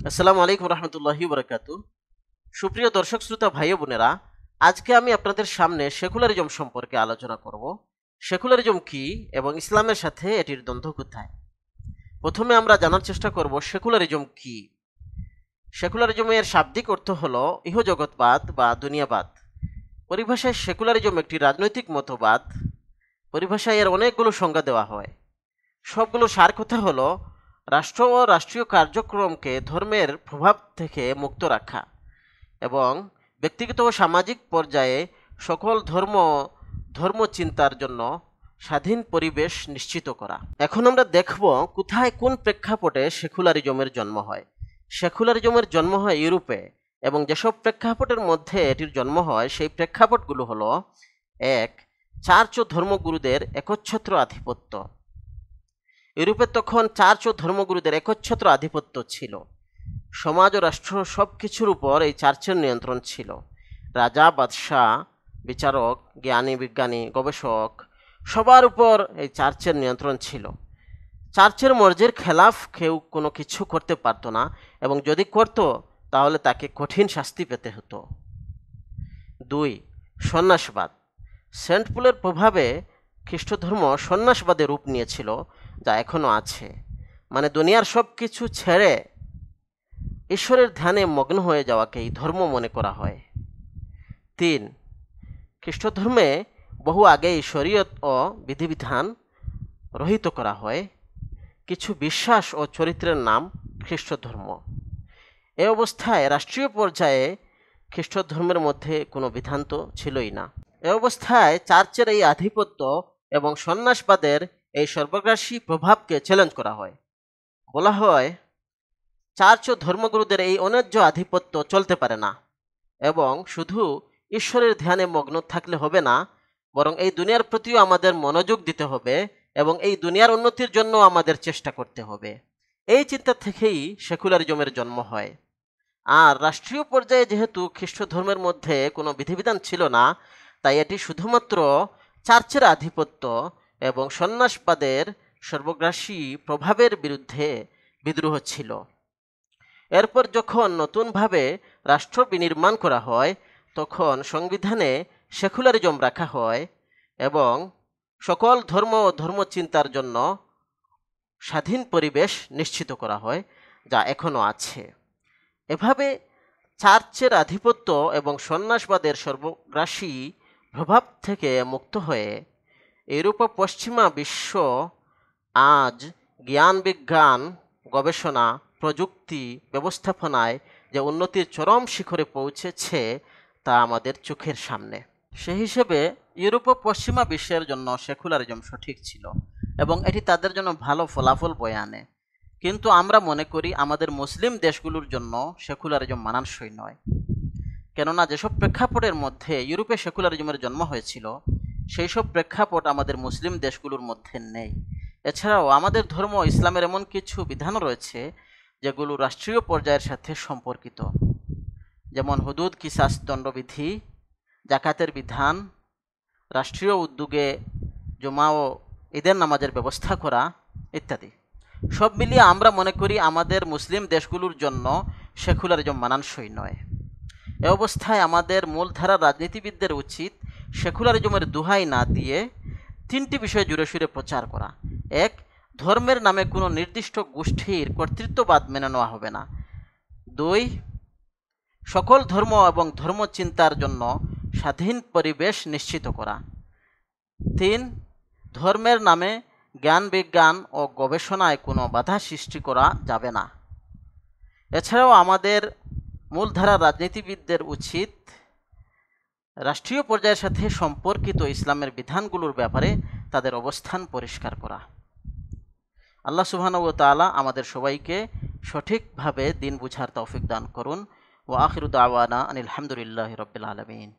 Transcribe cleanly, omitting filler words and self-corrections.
আসসালামু আলাইকুম রহমতুল্লাহি বরকাতু। সুপ্রিয় দর্শক শ্রোতা ভাই ও বোনেরা, আজকে আমি আপনাদের সামনে সেকুলারিজম সম্পর্কে আলোচনা করব। সেকুলারিজম কি এবং ইসলামের সাথে এটির দ্বন্দ্ব কোথায়। প্রথমে আমরা জানার চেষ্টা করব সেকুলারিজম কি। সেকুলারিজমের শাব্দিক অর্থ হল ইহজগৎবাদ বা দুনিয়াবাদ। পরিভাষায় সেকুলারিজম একটি রাজনৈতিক মতবাদ। পরিভাষায় এর অনেকগুলো সংজ্ঞা দেওয়া হয়। সবগুলো সার কথা হলো রাষ্ট্র ও রাষ্ট্রীয় কার্যক্রমকে ধর্মের প্রভাব থেকে মুক্ত রাখা এবং ব্যক্তিগত ও সামাজিক পর্যায়ে সকল ধর্মচিন্তার জন্য স্বাধীন পরিবেশ নিশ্চিত করা। এখন আমরা দেখব কোথায় কোন প্রেক্ষাপটে সেকুলারিজমের জন্ম হয়। সেকুলারিজমের জন্ম হয় ইউরোপে, এবং যেসব প্রেক্ষাপটের মধ্যে এটির জন্ম হয় সেই প্রেক্ষাপটগুলো হলো: এক, চার্চ ও ধর্মগুরুদের একচ্ছত্র আধিপত্য। ইউরোপে তখন চার্চ ও ধর্মগুরুদের একচ্ছত্র আধিপত্য ছিল। সমাজ ও রাষ্ট্র সব কিছুর উপর এই চার্চের নিয়ন্ত্রণ ছিল। রাজা, বাদশাহ, বিচারক, জ্ঞানী, বিজ্ঞানী, গবেষক সবার উপর এই চার্চের নিয়ন্ত্রণ ছিল। চার্চের মর্জির খেলাফ কেউ কোনো কিছু করতে পারত না, এবং যদি করত তাহলে তাকে কঠিন শাস্তি পেতে হতো। দুই, সন্ন্যাসবাদ। সেন্ট পলের প্রভাবে খ্রিস্টধর্ম সন্ন্যাসবাদে রূপ নিয়েছিল, যা এখনও আছে। মানে দুনিয়ার সব কিছু ছেড়ে ঈশ্বরের ধ্যানে মগ্ন হয়ে যাওয়াকেই ধর্ম মনে করা হয়। তিন, খ্রিস্টধর্মে বহু আগেই শরীয়ত ও বিধিবিধান রহিত করা হয়। কিছু বিশ্বাস ও চরিত্রের নাম খ্রিস্টধর্ম। এ অবস্থায় রাষ্ট্রীয় পর্যায়ে খ্রিস্টধর্মের মধ্যে কোনো বিধান তো ছিলই না। এ অবস্থায় চার্চের এই আধিপত্য এবং সন্ন্যাসবাদের এই সর্বগ্রাসী প্রভাবকে চ্যালেঞ্জ করা হয়। বলা হয়, চার্চ ও ধর্মগুরুদের এই অন্যায্য আধিপত্য চলতে পারে না, এবং শুধু ঈশ্বরের ধ্যানে মগ্ন থাকলে হবে না, বরং এই দুনিয়ার প্রতিও আমাদের মনোযোগ দিতে হবে এবং এই দুনিয়ার উন্নতির জন্য আমাদের চেষ্টা করতে হবে। এই চিন্তা থেকেই সেকুলারিজমের জন্ম হয়। আর রাষ্ট্রীয় পর্যায়ে যেহেতু খ্রিস্ট ধর্মের মধ্যে কোনো বিধিবিধান ছিল না, তাই এটি শুধুমাত্র চার্চের আধিপত্য এবং সন্ন্যাসবাদের সর্বগ্রাসী প্রভাবের বিরুদ্ধে বিদ্রোহ ছিল। এরপর যখন নতুনভাবে রাষ্ট্র বিনির্মাণ করা হয়, তখন সংবিধানে সেকুলারিজম রাখা হয় এবং সকল ধর্ম ও ধর্মচিন্তার জন্য স্বাধীন পরিবেশ নিশ্চিত করা হয়, যা এখনও আছে। এভাবে চার্চের আধিপত্য এবং সন্ন্যাসবাদের সর্বগ্রাসী প্রভাব থেকে মুক্ত হয়ে ইউরোপ ও পশ্চিমা বিশ্ব আজ জ্ঞান, বিজ্ঞান, গবেষণা, প্রযুক্তি, ব্যবস্থাপনায় যে উন্নতির চরম শিখরে পৌঁছেছে তা আমাদের চোখের সামনে। সেই হিসেবে ইউরোপ ও পশ্চিমা বিশ্বের জন্য সেকুলারিজম সঠিক ছিল এবং এটি তাদের জন্য ভালো ফলাফল বয়ে আনে। কিন্তু আমরা মনে করি আমাদের মুসলিম দেশগুলোর জন্য সেকুলারিজম মানানসই নয়। কেননা যেসব প্রেক্ষাপটের মধ্যে ইউরোপে সেকুলারিজমের জন্ম হয়েছিল, সেই সব প্রেক্ষাপট আমাদের মুসলিম দেশগুলোর মধ্যে নেই। এছাড়াও আমাদের ধর্ম ইসলামের এমন কিছু বিধান রয়েছে যেগুলো রাষ্ট্রীয় পর্যায়ের সাথে সম্পর্কিত, যেমন হুদুদ, কিসাস, দণ্ডবিধি, জাকাতের বিধান, রাষ্ট্রীয় উদ্যোগে জুমা ও ঈদের নামাজের ব্যবস্থা করা ইত্যাদি। সব মিলিয়ে আমরা মনে করি আমাদের মুসলিম দেশগুলোর জন্য সেকুলারিজম মানানসই নয়। এ অবস্থায় আমাদের মূলধারার রাজনীতিবিদদের উচিত সেকুলারিজমের দোহাই না দিয়ে তিনটি বিষয় জুড়ে সুরে প্রচার করা। এক, ধর্মের নামে কোনো নির্দিষ্ট গোষ্ঠীর কর্তৃত্ববাদ মেনে নেওয়া হবে না। দুই, সকল ধর্ম এবং ধর্মচিন্তার জন্য স্বাধীন পরিবেশ নিশ্চিত করা। তিন, ধর্মের নামে জ্ঞান, বিজ্ঞান ও গবেষণায় কোনো বাধা সৃষ্টি করা যাবে না। এছাড়াও আমাদের মূলধারার রাজনীতিবিদদের উচিত রাষ্ট্রীয় পর্যায়ের সাথে সম্পর্কিত ইসলামের বিধানগুলোর ব্যাপারে তাদের অবস্থান পরিষ্কার করা। আল্লাহ সুবহানাহু ওয়া তাআলা আমাদের সবাইকে সঠিকভাবে দিন বুঝার তৌফিক দান করুন। ওয়া আখিরু দাওয়ানা আনিল হামদুলিল্লাহি রাব্বিল আলামিন।